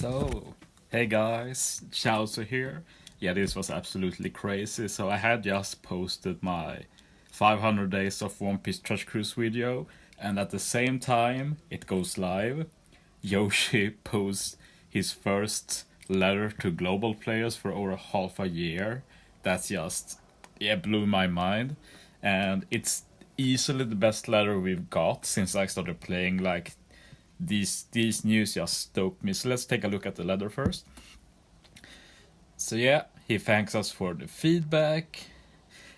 So, hey guys, Chowser here. Yeah, this was absolutely crazy. So I had just posted my 500 days of One Piece Trash Cruise video, and at the same time it goes live, Yoshi posts his first letter to global players for over half a year. That's just, yeah, blew my mind. And it's easily the best letter we've got since I started playing. Like, these news just stoked me. So let's take a look at the letter first. So yeah, he thanks us for the feedback,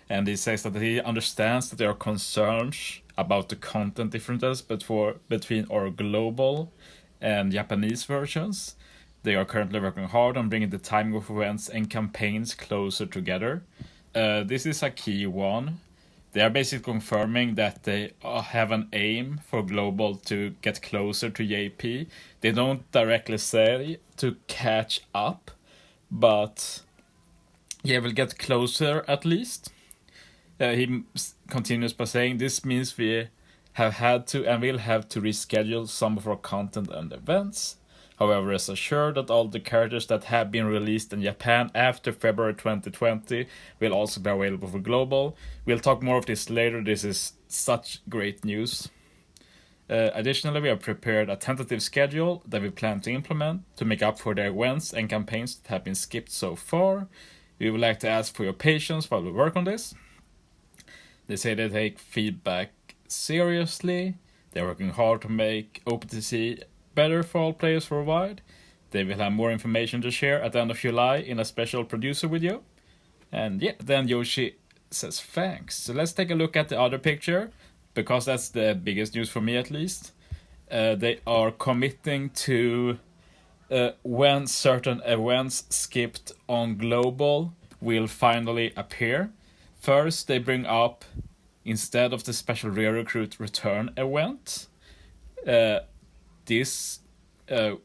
and he says that he understands that there are concerns about the content differences between our global and Japanese versions. They are currently working hard on bringing the timing of events and campaigns closer together. This is a key one. They are basically confirming that they have an aim for global to get closer to JP. They don't directly say to catch up, but yeah, we'll get closer at least. He continues by saying this means we have had to and will have to reschedule some of our content and events. However, rest assured that all the characters that have been released in Japan after February 2020 will also be available for global. We'll talk more of this later. This is such great news. Additionally, we have prepared a tentative schedule that we plan to implement to make up for the events and campaigns that have been skipped so far. We would like to ask for your patience while we work on this. They say they take feedback seriously. They're working hard to make OPTC better for all players worldwide. They will have more information to share at the end of July in a special producer video. And yeah, then Yoshi says thanks. So let's take a look at the other picture, because that's the biggest news for me at least. They are committing to when certain events skipped on global will finally appear. First, they bring up, instead of the special rare recruit return event, this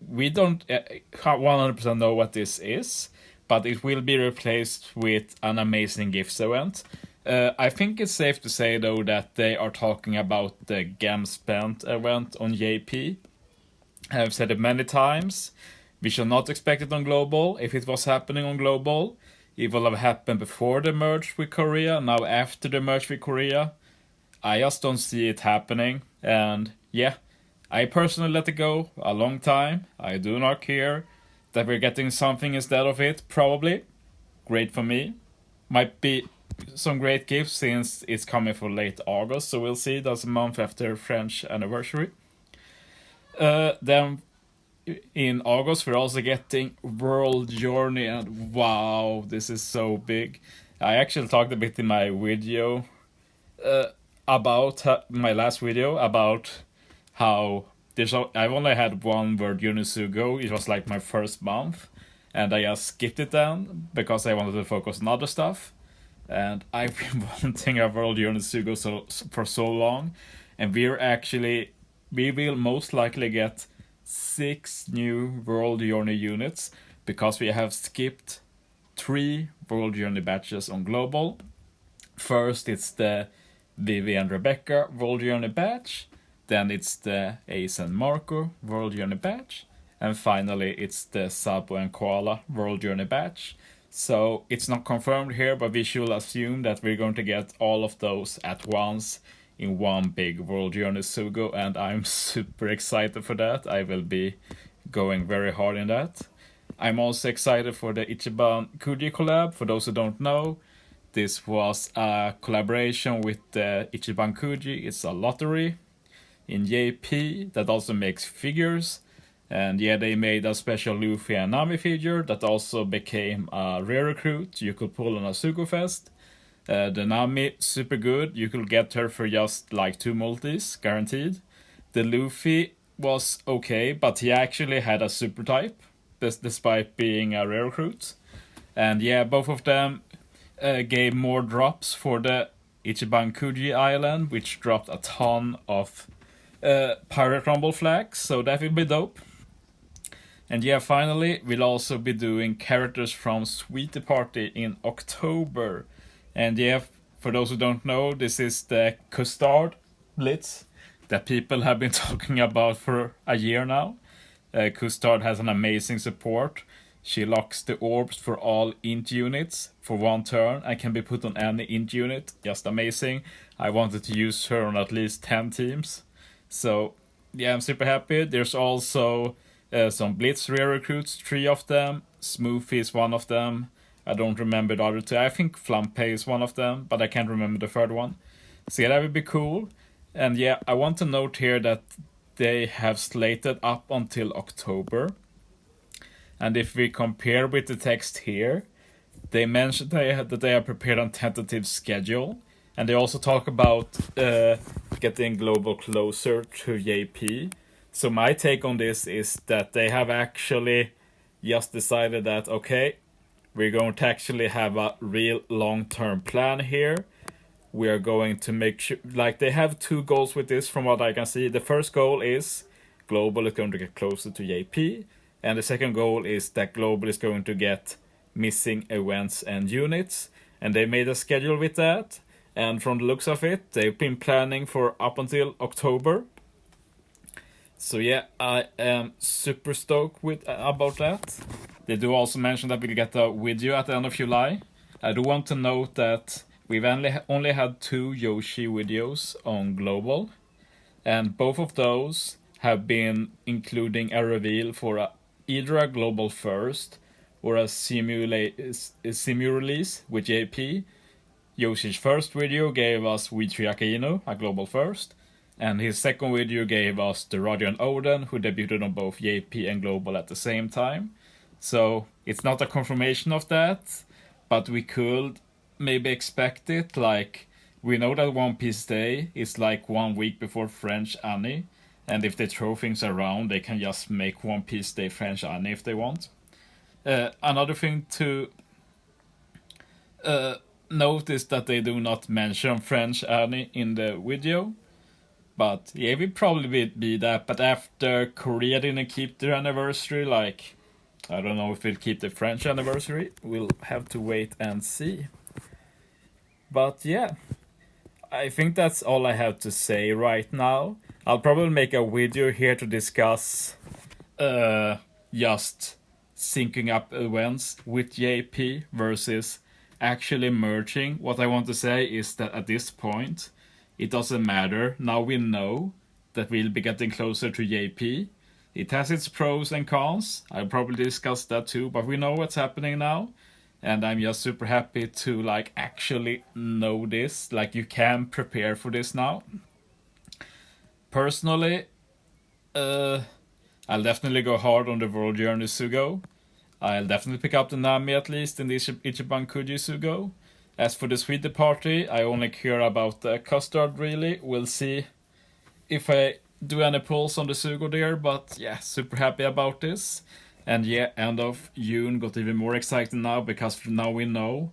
we don't 100% know what this is, but it will be replaced with an amazing gifts event. I think it's safe to say though that they are talking about the Gem Spent event on JP. I have said it many times. We shall not expect it on global. If it was happening on global, it will have happened before the merge with Korea. Now after the merge with Korea, I just don't see it happening. And yeah, I personally let it go a long time. I do not care that we're getting something instead of it, probably. Great for me. Might be some great gifts since it's coming for late August, so we'll see. That's a month after French anniversary. Then in August we're also getting World Journey, and wow, this is so big. I actually talked a bit in my video about my last video about how I've only had one World Unisugo. It was like my first month, and I just skipped it then because I wanted to focus on other stuff. And I've been wanting a World Unisugo for so long, and we will most likely get 6 new World Journey units because we have skipped 3 World Journey batches on global. First, it's the Vivi and Rebecca World Journey batch. Then it's the Ace and Marco World Journey batch. And finally, it's the Sabo and Koala World Journey batch. So it's not confirmed here, but we should assume that we're going to get all of those at once in one big World Journey Sugo, and I'm super excited for that. I will be going very hard in that. I'm also excited for the Ichiban Kuji collab. For those who don't know, this was a collaboration with the Ichiban Kuji. It's a lottery in JP that also makes figures. And yeah, they made a special Luffy and Nami figure that also became a rare recruit you could pull on a Sugo Fest. The Nami, super good. You could get her for just like 2 multis, guaranteed. The Luffy was okay, but he actually had a super type, despite being a rare recruit. And yeah, both of them gave more drops for the Ichiban Kuji Island, which dropped a ton of Pirate Rumble flags, so that will be dope. And yeah, finally, we'll also be doing characters from Sweetie Party in October. And yeah, for those who don't know, this is the Custard Blitz that people have been talking about for a year now. Custard has an amazing support. She locks the orbs for all int units for 1 turn and can be put on any int unit. Just amazing. I wanted to use her on at least 10 teams. So yeah, I'm super happy. There's also some Blitz rare recruits, 3 of them. Smoothie is one of them. I don't remember the other 2. I think Flampe is one of them, but I can't remember the third one. So yeah, that would be cool. And yeah, I want to note here that they have slated up until October. And if we compare with the text here, they mentioned that they are prepared on tentative schedule. And they also talk about getting global closer to JP. So my take on this is that they have actually just decided that, okay, we're going to actually have a real long-term plan here. We are going to make sure, like, they have 2 goals with this from what I can see. The first goal is global is going to get closer to JP. And the second goal is that global is going to get missing events and units. And they made a schedule with that. And from the looks of it, they've been planning for up until October. So yeah, I am super stoked about that. They do also mention that we'll get a video at the end of July. I do want to note that we've only had 2 Yoshi videos on Global. And both of those have been including a reveal for either a Global First or a simu release with JP. Yoshi's first video gave us yeeeee Akainu, a Global First. And his second video gave us the Roger and Odin, who debuted on both JP and Global at the same time. So it's not a confirmation of that, but we could maybe expect it. Like, we know that One Piece Day is like 1 week before French Annie, and if they throw things around, they can just make One Piece Day French Annie if they want. Another thing to note is that they do not mention French Annie in the video. But yeah, it will probably be that. But after Korea didn't keep their anniversary, like, I don't know if we'll keep the French anniversary. We'll have to wait and see. But yeah, I think that's all I have to say right now. I'll probably make a video here to discuss just syncing up events with JP versus actually merging. What I want to say is that at this point, it doesn't matter. Now we know that we'll be getting closer to JP. It has its pros and cons. I'll probably discuss that too, but we know what's happening now. And I'm just super happy to like actually know this. Like, you can prepare for this now. Personally, I'll definitely go hard on the World Journey Sugo. I'll definitely pick up the Nami at least in the Ichiban Kuji Sugo. As for the Sweetie Party, I only care about the Custard really. We'll see if I do any pulls on the Sugo there, but yeah, super happy about this. And yeah, end of June got even more excited now, because now we know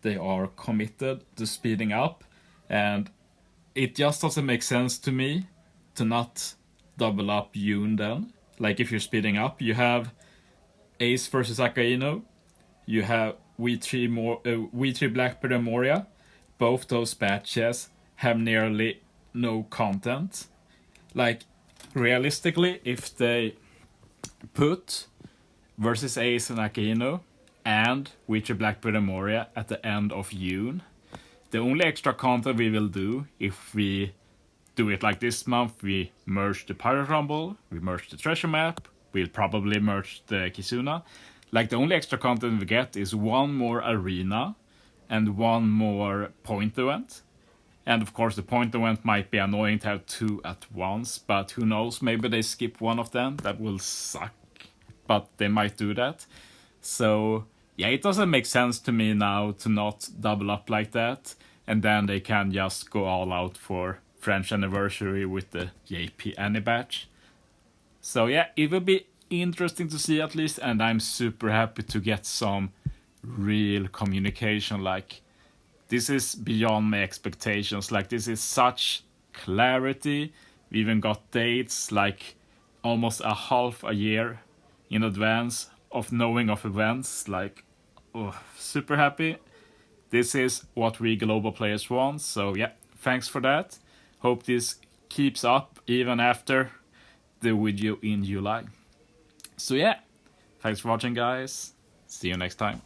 they are committed to speeding up. And it just doesn't make sense to me to not double up June then. Like, if you're speeding up, you have Ace versus Akainu, you have yeeeee Blackbird and Moria. Both those batches have nearly no content. Like, realistically, if they put versus Ace and Akainu and yeeeee Blackbird and Moria at the end of June, the only extra content we will do, if we do it like this month, we merge the Pirate Rumble, we merge the Treasure Map, we'll probably merge the Kizuna. Like, the only extra content we get is 1 more arena and 1 more point event. And of course, the point event might be annoying to have 2 at once, but who knows, maybe they skip one of them. That will suck, but they might do that. So yeah, it doesn't make sense to me now to not double up like that, and then they can just go all out for French anniversary with the JP Annie batch. So yeah, it will be interesting to see at least, and I'm super happy to get some real communication. Like, this is beyond my expectations. Like, this is such clarity. We even got dates like almost a half a year in advance of knowing of events. Like, oh, super happy. This is what we global players want. So yeah, thanks for that. Hope this keeps up even after the video in July. So yeah, thanks for watching, guys. See you next time.